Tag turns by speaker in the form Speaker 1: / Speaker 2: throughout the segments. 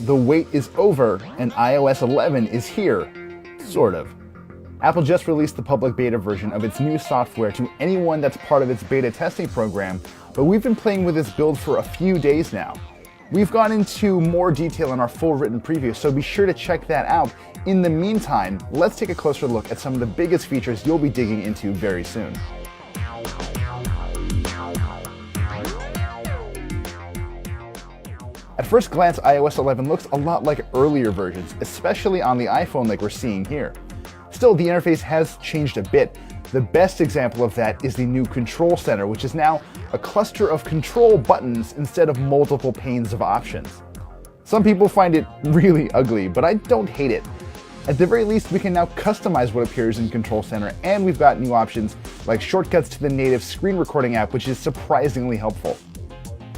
Speaker 1: the wait is over and iOS 11 is here. Sort of. Apple just released the public beta version of its new software to anyone that's part of its beta testing program, but we've been playing with this build for a few days now. We've gone into more detail in our full written preview, so be sure to check that out. In the meantime, let's take a closer look at some of the biggest features you'll be digging into very soon. At first glance, iOS 11 looks a lot like earlier versions, especially on the iPhone like we're seeing here. Still, the interface has changed a bit. The best example of that is the new Control Center, which is now a cluster of control buttons instead of multiple panes of options. Some people find it really ugly, but I don't hate it. At the very least, we can now customize what appears in Control Center, and we've got new options like shortcuts to the native screen recording app, which is surprisingly helpful.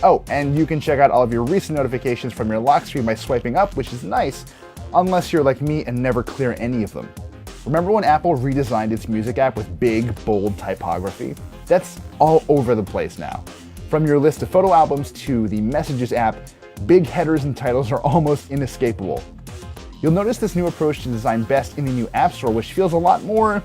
Speaker 1: Oh, and you can check out all of your recent notifications from your lock screen by swiping up, which is nice, unless you're like me and never clear any of them. Remember when Apple redesigned its music app with big, bold typography? That's all over the place now. From your list of photo albums to the Messages app, big headers and titles are almost inescapable. You'll notice this new approach to design best in the new App Store, which feels a lot more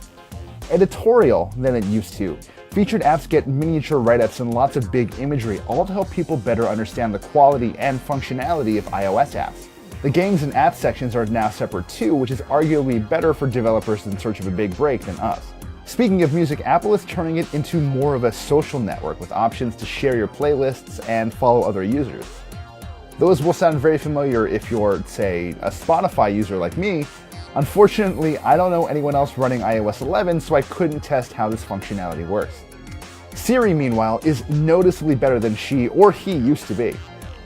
Speaker 1: editorial than it used to. Featured apps get miniature write-ups and lots of big imagery, all to help people better understand the quality and functionality of iOS apps. The games and apps sections are now separate too, which is arguably better for developers in search of a big break than us. Speaking of music, Apple is turning it into more of a social network with options to share your playlists and follow other users. Those will sound very familiar if you're, say, a Spotify user like me. Unfortunately, I don't know anyone else running iOS 11, so I couldn't test how this functionality works. Siri, meanwhile, is noticeably better than she or he used to be.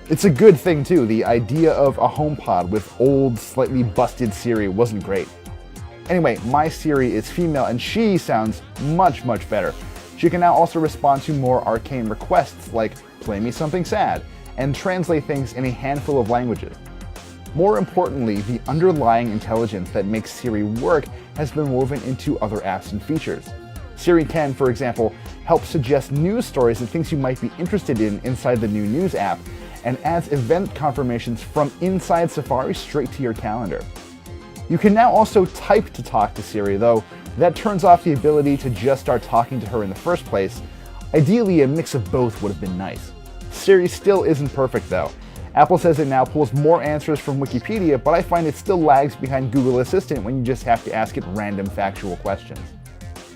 Speaker 1: It's a good thing too. The idea of a HomePod with old, slightly busted Siri wasn't great. Anyway, my Siri is female and she sounds much better. She can now also respond to more arcane requests like play me something sad and translate things in a handful of languages. More importantly, the underlying intelligence that makes Siri work has been woven into other apps and features. Siri can, for example, help suggest news stories and things you might be interested in inside the new News app, and adds event confirmations from inside Safari straight to your calendar. You can now also type to talk to Siri, though that turns off the ability to just start talking to her in the first place. Ideally, a mix of both would have been nice. Siri still isn't perfect though. Apple says it now pulls more answers from Wikipedia, but I find it still lags behind Google Assistant when you just have to ask it random factual questions.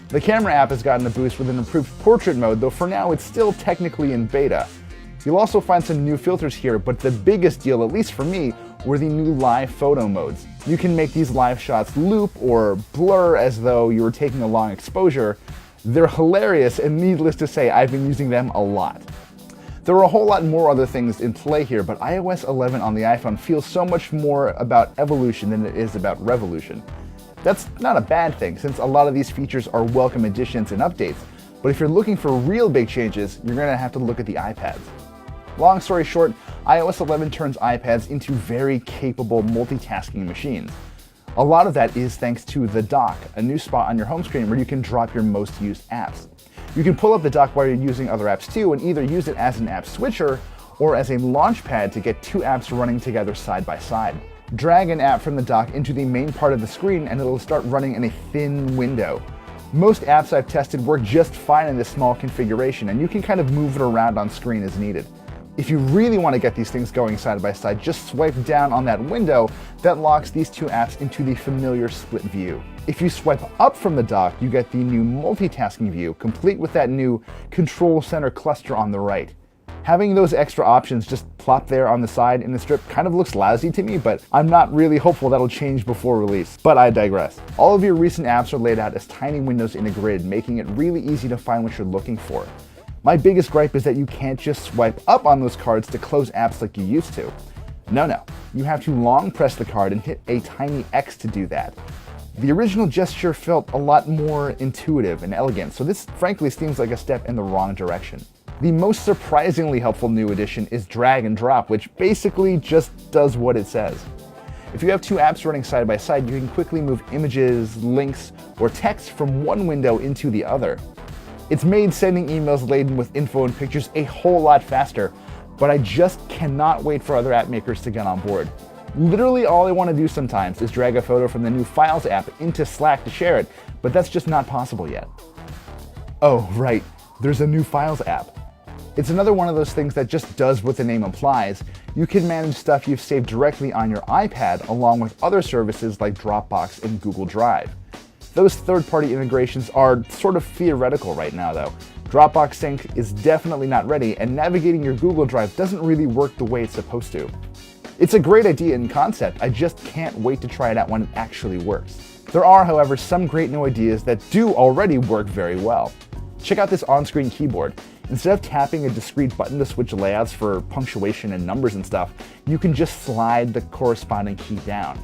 Speaker 1: The camera app has gotten a boost with an improved portrait mode, though for now it's still technically in beta. You'll also find some new filters here, but the biggest deal, at least for me, were the new live photo modes. You can make these live shots loop or blur as though you were taking a long exposure. They're hilarious, and needless to say, I've been using them a lot. There are a whole lot more other things in play here, but iOS 11 on the iPhone feels so much more about evolution than it is about revolution. That's not a bad thing, since a lot of these features are welcome additions and updates, but if you're looking for real big changes, you're going to have to look at the iPads. Long story short, iOS 11 turns iPads into very capable multitasking machines. A lot of that is thanks to the dock, a new spot on your home screen where you can drop your most used apps. You can pull up the dock while you're using other apps too, and either use it as an app switcher or as a launch pad to get two apps running together side by side. Drag an app from the dock into the main part of the screen and it'll start running in a thin window. Most apps I've tested work just fine in this small configuration, and you can kind of move it around on screen as needed. If you really want to get these things going side by side, just swipe down on that window that locks these two apps into the familiar split view. If you swipe up from the dock, you get the new multitasking view, complete with that new Control Center cluster on the right. Having those extra options just plop there on the side in the strip kind of looks lousy to me, but I'm not really hopeful that'll change before release. But I digress. All of your recent apps are laid out as tiny windows in a grid, making it really easy to find what you're looking for. My biggest gripe is that you can't just swipe up on those cards to close apps like you used to. No. You have to long press the card and hit a tiny X to do that. The original gesture felt a lot more intuitive and elegant, so this frankly seems like a step in the wrong direction. The most surprisingly helpful new addition is drag and drop, which basically just does what it says. If you have two apps running side by side, you can quickly move images, links, or text from one window into the other. It's made sending emails laden with info and pictures a whole lot faster, but I just cannot wait for other app makers to get on board. Literally all I want to do sometimes is drag a photo from the new Files app into Slack to share it, but that's just not possible yet. Oh, right, there's a new Files app. It's another one of those things that just does what the name implies. You can manage stuff you've saved directly on your iPad along with other services like Dropbox and Google Drive. Those third-party integrations are sort of theoretical right now though. Dropbox Sync is definitely not ready, and navigating your Google Drive doesn't really work the way it's supposed to. It's a great idea in concept, I just can't wait to try it out when it actually works. There are, however, some great new ideas that do already work very well. Check out this on-screen keyboard. Instead of tapping a discrete button to switch layouts for punctuation and numbers and stuff, you can just slide the corresponding key down.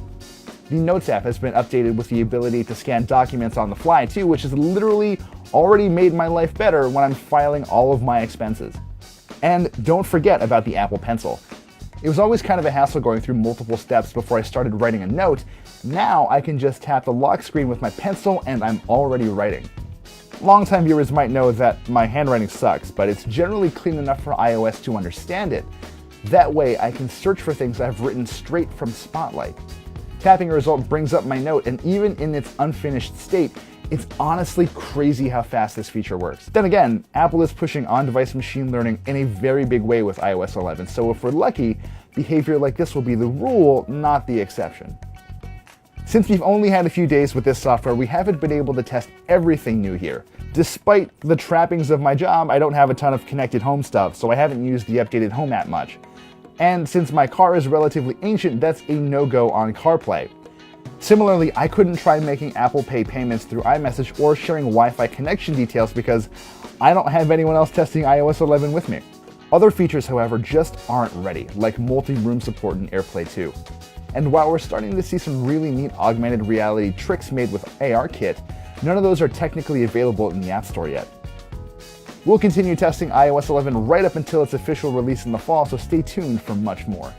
Speaker 1: The Notes app has been updated with the ability to scan documents on the fly too, which has literally already made my life better when I'm filing all of my expenses. And don't forget about the Apple Pencil. It was always kind of a hassle going through multiple steps before I started writing a note. Now I can just tap the lock screen with my pencil and I'm already writing. Longtime viewers might know that my handwriting sucks, but it's generally clean enough for iOS to understand it. That way I can search for things I've written straight from Spotlight. Tapping a result brings up my note, and even in its unfinished state, it's honestly crazy how fast this feature works. Then again, Apple is pushing on-device machine learning in a very big way with iOS 11, so if we're lucky, behavior like this will be the rule, not the exception. Since we've only had a few days with this software, we haven't been able to test everything new here. Despite the trappings of my job, I don't have a ton of connected home stuff, so I haven't used the updated Home app much. And since my car is relatively ancient, that's a no-go on CarPlay. Similarly, I couldn't try making Apple Pay payments through iMessage or sharing Wi-Fi connection details because I don't have anyone else testing iOS 11 with me. Other features, however, just aren't ready, like multi-room support in AirPlay 2. And while we're starting to see some really neat augmented reality tricks made with ARKit, none of those are technically available in the App Store yet. We'll continue testing iOS 11 right up until its official release in the fall, so stay tuned for much more.